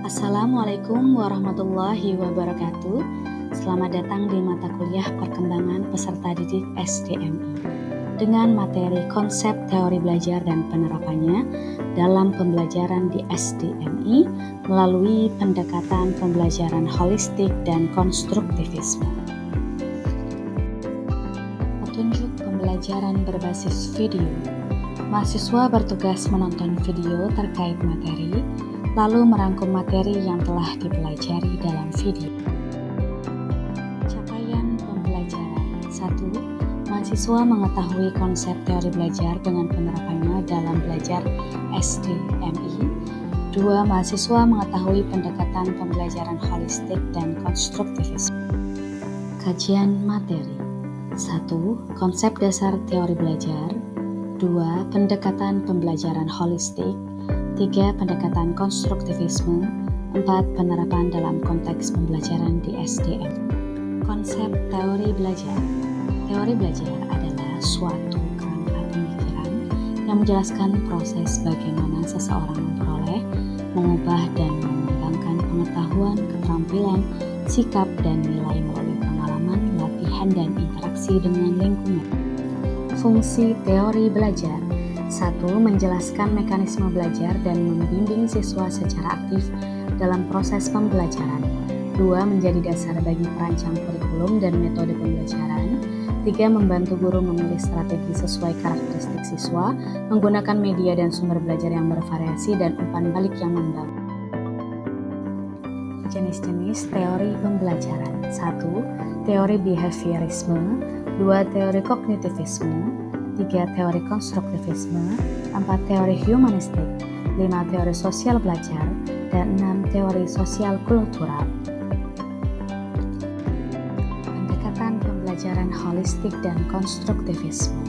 Assalamualaikum warahmatullahi wabarakatuh. Selamat datang di mata kuliah perkembangan peserta didik SDMI dengan materi konsep teori belajar dan penerapannya dalam pembelajaran di SDMI melalui pendekatan pembelajaran holistik dan konstruktivisme. Petunjuk pembelajaran berbasis video. Mahasiswa bertugas menonton video terkait materi, lalu merangkum materi yang telah dipelajari dalam video. Capaian pembelajaran. 1. Mahasiswa mengetahui konsep teori belajar dengan penerapannya dalam belajar SDMI. 2. Mahasiswa mengetahui pendekatan pembelajaran holistik dan konstruktivisme. Kajian materi. 1. Konsep dasar teori belajar. 2. Pendekatan pembelajaran holistik. 3. Pendekatan konstruktivisme. 4. Penerapan dalam konteks pembelajaran di SDM. Konsep teori belajar. Teori belajar adalah suatu kerangka pemikiran yang menjelaskan proses bagaimana seseorang memperoleh, mengubah dan mengembangkan pengetahuan, keterampilan, sikap, dan nilai melalui pengalaman, latihan, dan interaksi dengan lingkungan. Fungsi teori belajar. 1. Menjelaskan mekanisme belajar dan membimbing siswa secara aktif dalam proses pembelajaran. 2. Menjadi dasar bagi perancang kurikulum dan metode pembelajaran. 3. Membantu guru memilih strategi sesuai karakteristik siswa, menggunakan media dan sumber belajar yang bervariasi dan umpan balik yang membangun. Jenis-jenis teori pembelajaran. 1. Teori behaviorisme. 2. Teori kognitivisme. 3. Teori konstruktivisme. 4. Teori humanistik. 5. Teori sosial belajar. Dan 6. Teori sosial kultural. Pendekatan pembelajaran holistik dan konstruktivisme.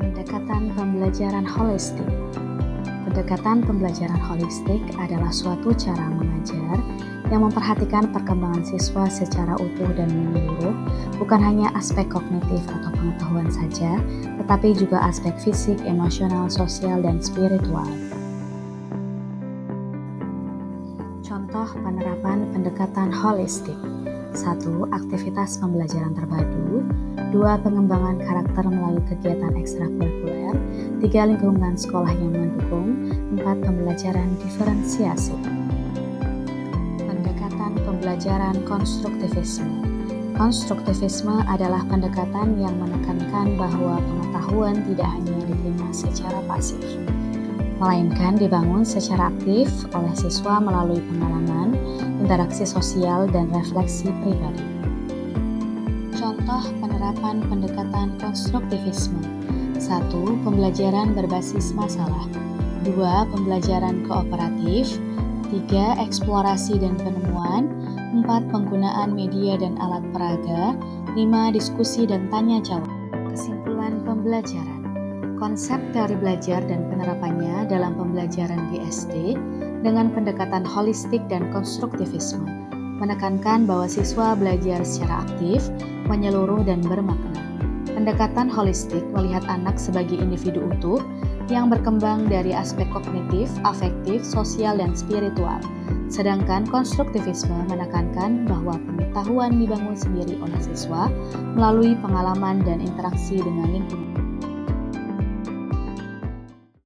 Pendekatan pembelajaran holistik. Pendekatan pembelajaran holistik adalah suatu cara mengajar yang memperhatikan perkembangan siswa secara utuh dan menyeluruh, bukan hanya aspek kognitif atau pengetahuan saja, tetapi juga aspek fisik, emosional, sosial, dan spiritual. Contoh penerapan pendekatan holistik. 1. Aktivitas pembelajaran terpadu. 2. Pengembangan karakter melalui kegiatan ekstrakurikuler. 3. Lingkungan sekolah yang mendukung. 4. Pembelajaran diferensiasi. Pendekatan pembelajaran konstruktivisme. Konstruktivisme adalah pendekatan yang menekankan bahwa pengetahuan tidak hanya diterima secara pasif, melainkan dibangun secara aktif oleh siswa melalui pengalaman, interaksi sosial, dan refleksi pribadi. Contoh penerapan pendekatan konstruktivisme. 1. Pembelajaran berbasis masalah. 2. Pembelajaran kooperatif. 3. Eksplorasi dan penemuan. 4. Penggunaan media dan alat peraga. 5. Diskusi dan tanya jawab. Kesimpulan pembelajaran. Konsep teori belajar dan penerapannya dalam pembelajaran di SD dengan pendekatan holistik dan konstruktivisme menekankan bahwa siswa belajar secara aktif, menyeluruh, dan bermakna. Pendekatan holistik melihat anak sebagai individu utuh yang berkembang dari aspek kognitif, afektif, sosial, dan spiritual. Sedangkan konstruktivisme menekankan bahwa pengetahuan dibangun sendiri oleh siswa melalui pengalaman dan interaksi dengan lingkungan.